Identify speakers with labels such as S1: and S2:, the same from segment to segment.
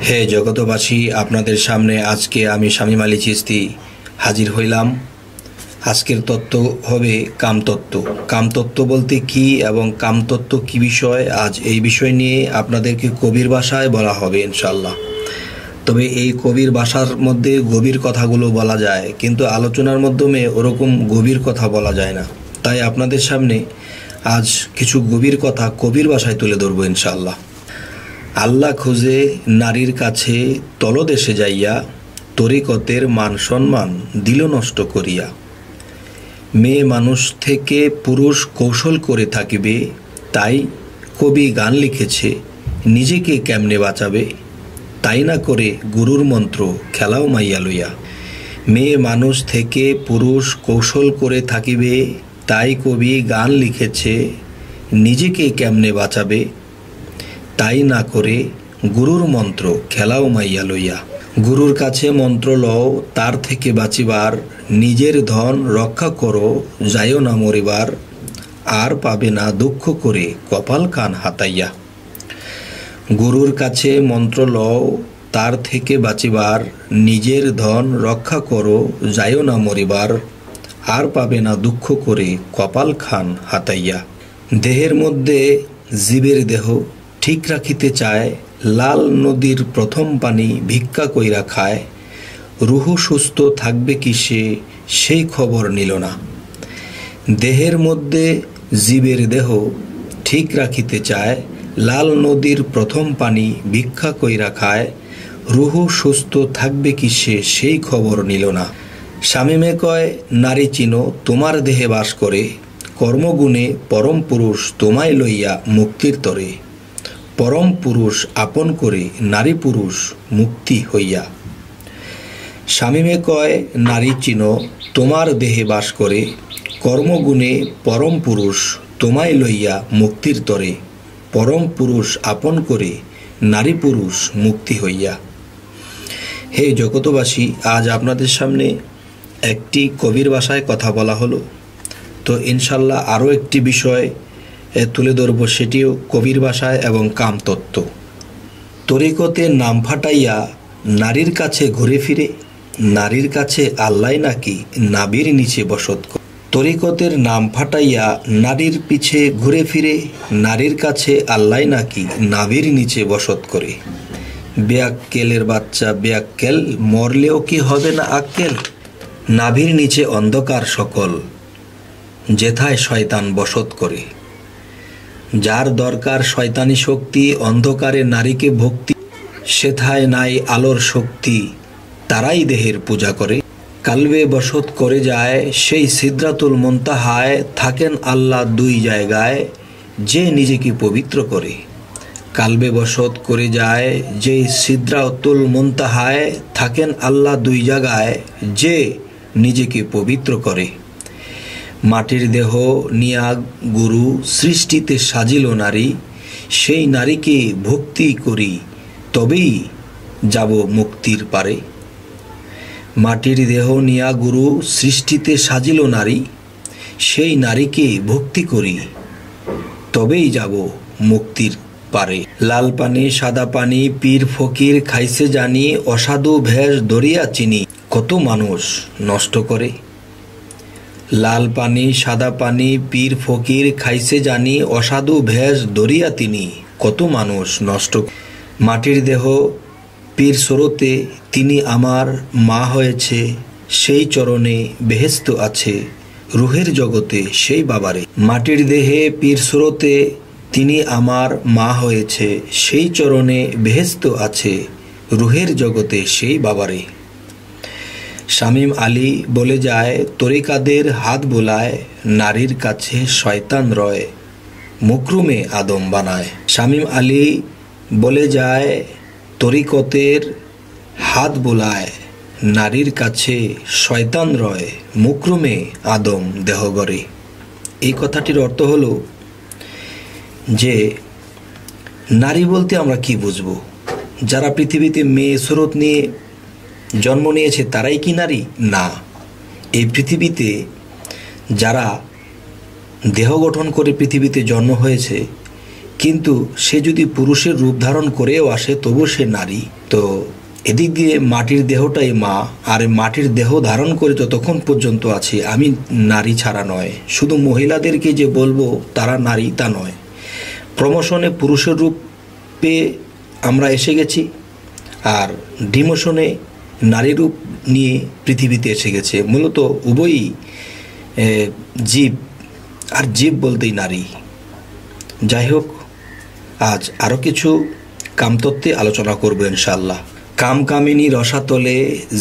S1: হে জগতবাসী, আপনাদের সামনে আজকে আমি শামীম আলী চিশতি হাজির হইলাম। আজকের তত্ত্ব হবে কামতত্ত্ব। কামতত্ত্ব বলতে কি এবং কামতত্ত্ব কি বিষয়, আজ এই বিষয় নিয়ে আপনাদেরকে কবির ভাষায় বলা হবে ইনশাল্লাহ। তবে এই কবির ভাষার মধ্যে গভীর কথাগুলো বলা যায়, কিন্তু আলোচনার মাধ্যমে ওরকম গভীর কথা বলা যায় না। তাই আপনাদের সামনে আজ কিছু গভীর কথা কবির ভাষায় তুলে ধরবো ইনশাল্লাহ। আল্লাহ খুঁজে নারীর কাছে তলদেশে যাইয়া, তরিকতের মান সম্মান দিল নষ্ট করিয়া। মেয়ে মানুষ থেকে পুরুষ কৌশল করে থাকিবে, তাই কবি গান লিখেছে নিজেকে কেমনে বাঁচাবে। তাই না করে গুরুর মন্ত্র খেলাও মাইয়া লইয়া। মেয়ে মানুষ থেকে পুরুষ কৌশল করে থাকিবে, তাই কবি গান লিখেছে নিজেকে কেমনে বাঁচাবে। তাই না করে গুরুর মন্ত্র খেলাও মাইয়া লইয়া। গুরুর কাছে মন্ত্র লও তার থেকে বাঁচিবার, নিজের ধন রক্ষা করো যাইও না মরিবার। আর পাবে না দুঃখ করে কপাল কান হাতাইয়া। গুরুর কাছে মন্ত্র লও তার থেকে বাঁচিবার, নিজের ধন রক্ষা করো যাইও না মরিবার। আর পাবে না দুঃখ করে কপাল খান হাতাইয়া। দেহের মধ্যে জীবের দেহ ঠিক রাখিতে চায়, লাল নদীর প্রথম পানি ভিক্ষা কইরা খায়। রুহ সুস্থ থাকবে কি সে, সেই খবর নিল না। দেহের মধ্যে জীবের দেহ ঠিক রাখিতে চায়, লাল নদীর প্রথম পানি ভিক্ষা কইরা খায়। রুহ সুস্থ থাকবে কি সে, সেই খবর নিল না। শামীমে কয় নারী চিনো তোমার দেহে বাস করে, কর্মগুণে পরম পুরুষ তোমায় লইয়া মুক্তির তরে। পরম পুরুষ আপন করে নারী পুরুষ মুক্তি হইয়া। শামীমে কয় নারী চিনো তোমার দেহে বাস করে, কর্মগুণে পরম পুরুষ তোমায় লইয়া মুক্তির তরে। পরম পুরুষ আপন করে নারী পুরুষ মুক্তি হইয়া। হে জগতবাসী, আজ আপনাদের সামনে একটি কবির ভাষায় কথা বলা হলো। তো ইনশাল্লাহ আরও একটি বিষয় তুলে ধরব, সেটিও কবির ভাষায় এবং কামতত্ত্ব। তরিকতে নাম ফাটাইয়া নারীর কাছে ঘুরে ফিরে, নারীর কাছে আল্লাহ নাকি নাবির নিচে বসত করে। তরিকতের নাম ফাটাইয়া নারীর পিছে ঘুরে ফিরে, নারীর কাছে আল্লাহ নাকি নাবির নিচে বসত করে। বেয়াক্কেলের বাচ্চা বেয়াক্কেল, মরলেও কি হবে না আক্কেল। নাভির নিচে অন্ধকার সকল, যেথায় শয়তান বসত করে। যার দরকার শয়তানি শক্তি, অন্ধকারে নারীকে ভক্তি, সেথায় নাই আলোর শক্তি, তারাই দেহের পূজা করে। কালবে বসত করে যায় সেই সিদরাতুল মুনতাহায়, থাকেন আল্লাহ দুই জায়গায় যে নিজেকে পবিত্র করে। কালবে বসত করে যায় যে সিদরাতুল মুনতাহায়, থাকেন আল্লাহ দুই জায়গায় যে নিজেকে পবিত্র করে। মাটির দেহ নিয়া গুরু সৃষ্টিতে সাজিল নারী, সেই নারীকে ভক্তি করি তবেই যাব মুক্তির পারে। মাটির দেহ নিয়া গুরু সৃষ্টিতে সাজিল নারী, সেই নারীকে ভক্তি করি তবেই যাব মুক্তির পারে। লাল পানি সাদা পানি পীর ফকির খাইছে জানি, অসাধু ভেষ দরিয়া চিনি কত মানুষ নষ্ট করে। লাল পানি সাদা পানি পীর ফকির খাইছে জানি, অসাধু ভেষ দরিয়া তিনি কত মানুষ নষ্ট। মাটির দেহ পীর স্রোতে তিনি আমার মা হয়েছে, সেই চরণে বেহেস্ত আছে রুহের জগতে সেই বাবারে। মাটির দেহে পীর স্রোতে তিনি আমার মা হয়েছে, সেই চরণে বেহেস্ত আছে রুহের জগতে সেই বাবারে। শামীম আলী বলে যায় তরিকাদের হাত বোলায়, নারীর কাছে শয়তান রয় মুকরুমে আদম বানায়। শামীম আলী বলে যায় তরিকতের হাত বোলায়, নারীর কাছে শয়তান রয় মুকরুমে আদম দেহগরে। এই কথাটির অর্থ হলো যে নারী বলতে আমরা কি বুঝবো? যারা পৃথিবীতে মেয়ে সুরত নিয়ে জন্ম নিয়েছে তারাই কি নারী? না, এই পৃথিবীতে যারা দেহ গঠন করে পৃথিবীতে জন্ম হয়েছে কিন্তু সে যদি পুরুষের রূপ ধারণ করেও আসে তবু সে নারী। তো এদিক দিয়ে মাটির দেহটাই মা, আর মাটির দেহ ধারণ করে যতক্ষণ পর্যন্ত আছি আমি নারী ছাড়া নয়। শুধু মহিলাদেরকে যে বলবো তারা নারী তা নয়, প্রমোশনে পুরুষের রূপে আমরা এসে গেছি, আর ডিমোশনে নারী রূপ নিয়ে পৃথিবীতে এসে গেছে। মূলত উভয়ই জীব, আর জীব বলতেই নারী। যাই হোক, আজ আরও কিছু কামতত্ত্বে আলোচনা করব ইনশাআল্লাহ। কামকামিনী রসাতলে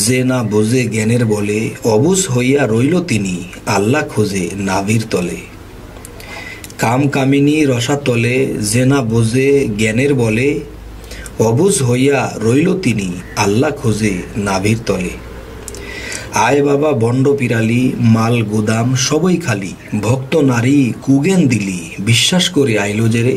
S1: যে না বোঝে জ্ঞানের বলে, অবুঝ হইয়া রইল তিনি আল্লাহ খোঁজে নাভির তলে। কামকামিনী রসাতলে যে না বোঝে জ্ঞানের বলে, অবুঝ হইয়া রইল তিনি আল্লাহ খোঁজে নাভির তলে। আয় বাবা বন্ড পিরালি মাল গুদাম সবই খালি, ভক্ত নারী কুগেন দিলি বিশ্বাস করে আইলো যে রে।